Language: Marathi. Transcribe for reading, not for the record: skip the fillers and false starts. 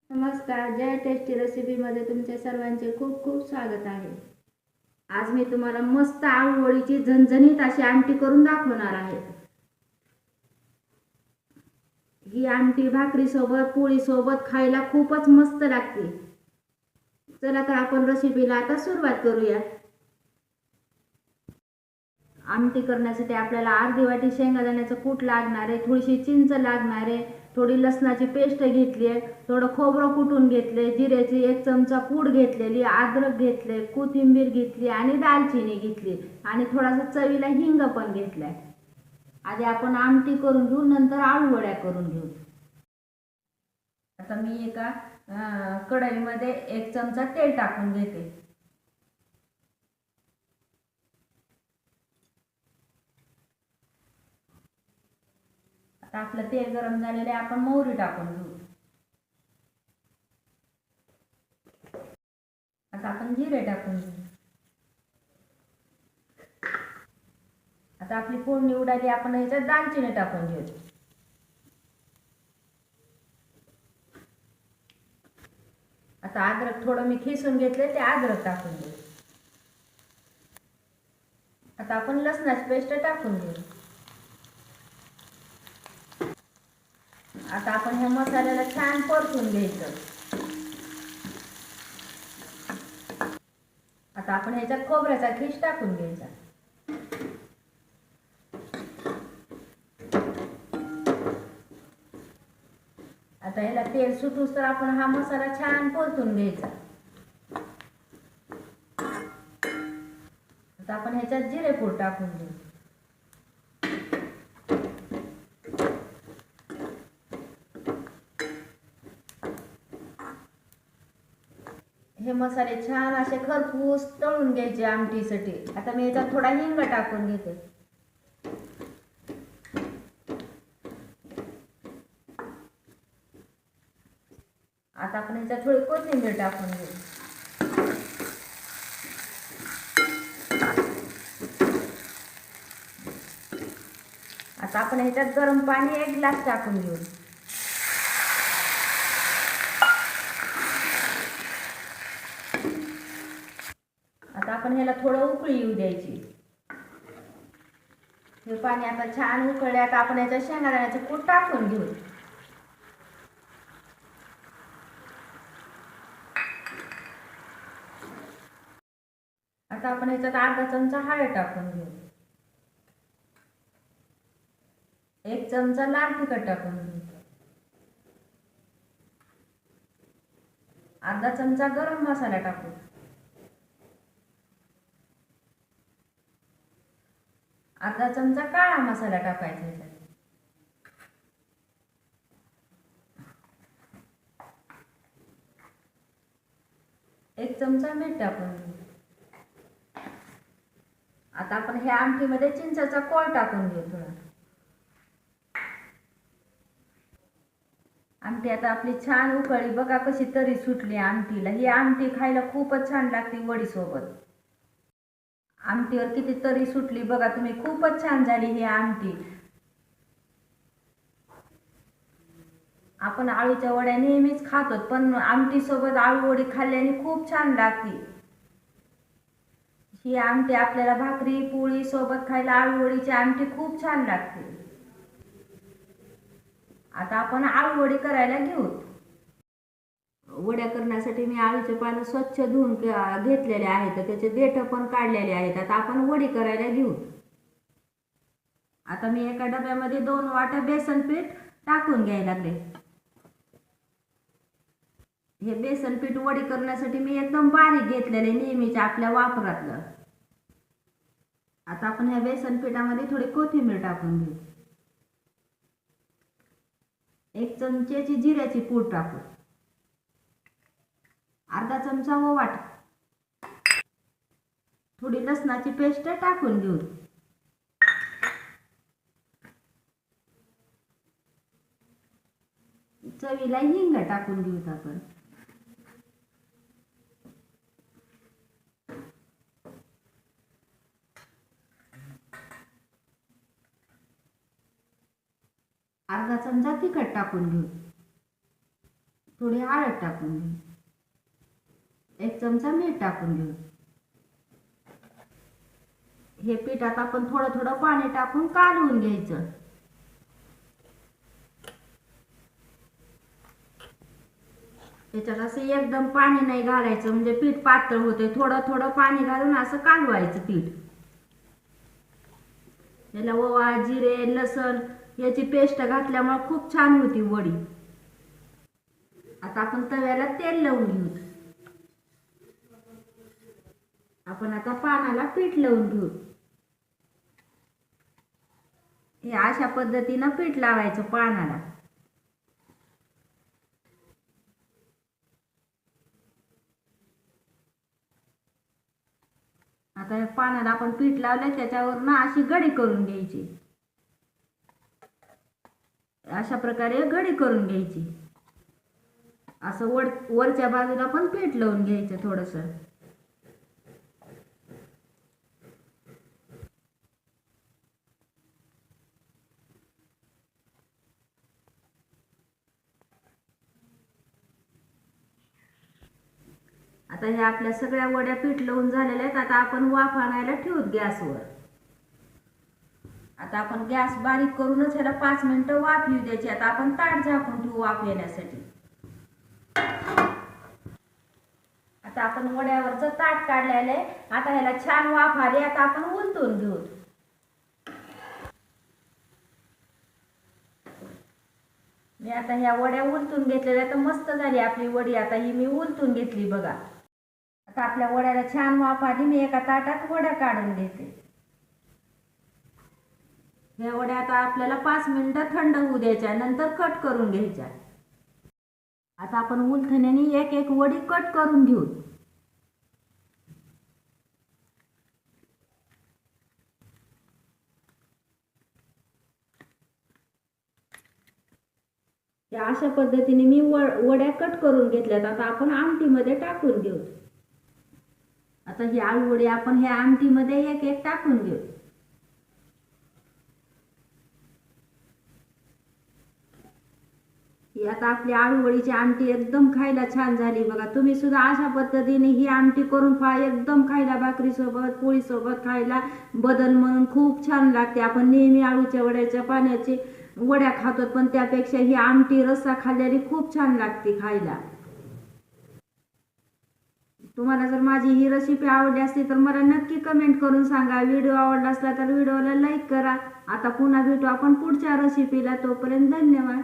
नमस्कार. जय टेस्टी रेसिपीमध्ये तुमच्या सर्वांचे खूप खूप स्वागत आहे. आज मी तुम्हाला मस्त आळूवडीची झणझणीत अशी आमटी करून दाखवणार आहे. ही आमटी भाकरी सोबत पोळी सोबत खायला खूपच मस्त लागते. चला तर आपण रेसिपीला आता सुरुवात करूया. आमटी करण्यासाठी आपल्याला अर्धी वाटी शेंगदाण्याचं कूट लागणार आहे, थोडीशी चिंच लागणार आहे, थोडी लसणाची पेस्ट घेतली आहे, थोडं खोबरं कुटून घेतले, जिऱ्याची 1 चमचा पूड घेतलेली, अद्रक घेतले, कोथिंबीर घेतली आणि दालचिनी घेतली आणि थोडासा चवीला हिंग पण घेतलाय. आधी आपण आमटी करून घेऊ, नंतर आळूवड्या करून घेऊ. आता मी एका कढईमध्ये 1 चमचा तेल टाकून घेते. आता आपलं तेल गरम झालेलं आहे, आपण मोहरी टाकून घेऊ. आता आपण जिरे टाकून घेऊ. आता आपली फोडणी उडाली, आपण ह्याच्यात दालचिनी टाकून घेऊ. आता अद्रक थोडं मी खिसून घेतले, ते अद्रक टाकून घेऊ. आता आपण लसणाची पेस्ट टाकून घेऊ. आता आपण ह्या मसाल्याला छान परतून घ्यायचं. आता आपण ह्याच्यात खोबऱ्याचा खीस टाकून घ्यायचा. आता ह्याला तेल सुटूस तर आपण हा मसाला छान परतून घ्यायचा. आता आपण ह्याच्यात जिरेपूड टाकून घेऊ. हे मसाले छान असे खरपूस तळून घ्यायचे आमटीसाठी. आता मी याच्यात थोडा हिंग टाकून घेते. आता आपण ह्याच्यात थोडी कोथिंबीर टाकून घेऊ. आता आपण ह्याच्यात गरम पाणी 1 ग्लास टाकून घेऊ. आता आपण ह्याला थोडं उकळी येऊ द्यायची. हे पाणी आता छान उकळले. आता आपण ह्याच्यात शेंगदाण्याचं कूट टाकून घेऊ. आता आपण ह्याच्यात अर्धा चमचा हळद टाकून घेऊ. 1 चमचा लाल तिखट टाकून घेऊ. अर्धा चमचा गरम मसाला टाकू. अर्धा चमचा काळा मसाला टाकायचा ह्याच्यात. एक चमचा मीठ टाकून घेऊ. आता आपण ह्या आमटीमध्ये चिंचेचा कोळ टाकून घेऊ थोडा. आमटी आता आपली छान उकळली, बघा कशी तरी सुटली आमटीला. ही आमटी खायला खूपच छान लागते वडी सोबत. आमटीवर किती तरी सुटली बघा तुम्ही, खूपच छान झाली ही आमटी. आपण आळूच्या वड्या नेहमीच खातो, पण आमटी सोबत आळू वडी खाल्ल्याने खूप छान लागते. ही आमटी आपल्याला भाकरी पोळी सोबत खायला आळू वडीची आमटी खूप छान लागते. आता आपण आळू वडी करायला घेऊ. वड्या करण्यासाठी मी आळूचे पानं स्वच्छ धुवून घेतलेले आहेत, त्याचे देठ पण काढलेले आहेत. आता आपण वडी करायला घेऊ. आता मी एका डब्यामध्ये 2 वाट्या बेसन पीठ टाकून घ्यायला लागले. हे बेसन पीठ वडी करण्यासाठी मी एकदम बारीक घेतलेले, नेहमीच्या आपल्या वापरातलं. आता आपण ह्या बेसन पिठामध्ये थोडी कोथिंबीर टाकून घेऊ. 1 चमच्याची जिऱ्याची पूड टाकू. अर्धा चमचा ओवा, थोडी लसणाची पेस्ट टाकून घेऊ. चवीला हिंग टाकून घेऊ आपण. अर्धा चमचा तिखट टाकून घेऊ. थोडी हळद टाकून घेऊ, 1 चमचा मीठ टाकून घेऊ. हे पिठात आपण थोडं थोडं पाणी टाकून कालवून घ्यायचं. याच्यात असं एकदम पाणी नाही घालायचं, म्हणजे पीठ पातळ होते. थोडं थोडं पाणी घालून असं कालवायचं पीठ. याला ओवा, जिरे, लसण याची पेस्ट घातल्यामुळे खूप छान होती वडी. आता आपण तव्याला तेल लावून घेऊ. आपण आता पानाला पीठ लावून घेऊ. हे अशा पद्धतीनं पीठ लावायचं पानाला. आता पानाला आपण पीठ लावलं, त्याच्यावर ना अशी घडी करून घ्यायची. अशा प्रकारे घडी करून घ्यायची. असं वरच्या बाजूला पण पीठ लावून घ्यायचं थोडंसं. आता ह्या आपल्या सगळ्या वड्या पीठ लावून झालेल्या आहेत. आता आपण वाफ आणायला ठेवूत गॅसवर. आता आपण गॅस बारीक करूनच ह्याला 5 मिनिटं वाफ येऊ द्यायची. आता आपण ताट झाकून ठेवू वाफ येण्यासाठी. आता आपण वड्यावरचं ताट काढलेलं आहे. आता ह्याला छान वाफ आली. आता आपण उलटून घेऊ. मी आता ह्या वड्या उलटून घेतलेल्या, तर मस्त झाली आपली वडी. आता ही मी उलटून घेतली बघा. आता आपल्या वड्याला छान वाफ आली. मी एका ताटात वड्या काढून घेते. ह्या वड्या आता आपल्याला 5 मिनिटं थंड होऊ द्यायच्या, नंतर कट करून घ्यायच्या. आता आपण उलथण्याने एक एक वडी कट करून घेऊ. अशा पद्धतीने मी वड्या कट करून घेतल्यात. आता आपण आमटीमध्ये टाकून घेऊ. आता ही आळू वडी आपण ह्या आमटीमध्ये एक एक टाकून घेऊ. ही आता आपली आळू वडीची आमटी एकदम खायला छान झाली बघा. तुम्ही सुद्धा अशा पद्धतीने ही आमटी करून पहा. एकदम खायला भाकरीसोबत, पोळीसोबत खायला बदल म्हणून खूप छान लागते. आपण नेहमी आळूच्या वड्याच्या पाण्याची वड्या खातो, पण त्यापेक्षा ही आमटी रस्सा खाल्ल्याने खूप छान लागते खायला. तुम्हाला जर माझी ही रेसिपी आवडली असती तर मला नक्की कमेंट करून सांगा. व्हिडिओ आवडला असला तर व्हिडिओला लाईक करा. आता पुन्हा भेटू आपण पुढच्या रेसिपीला. तोपर्यंत धन्यवाद.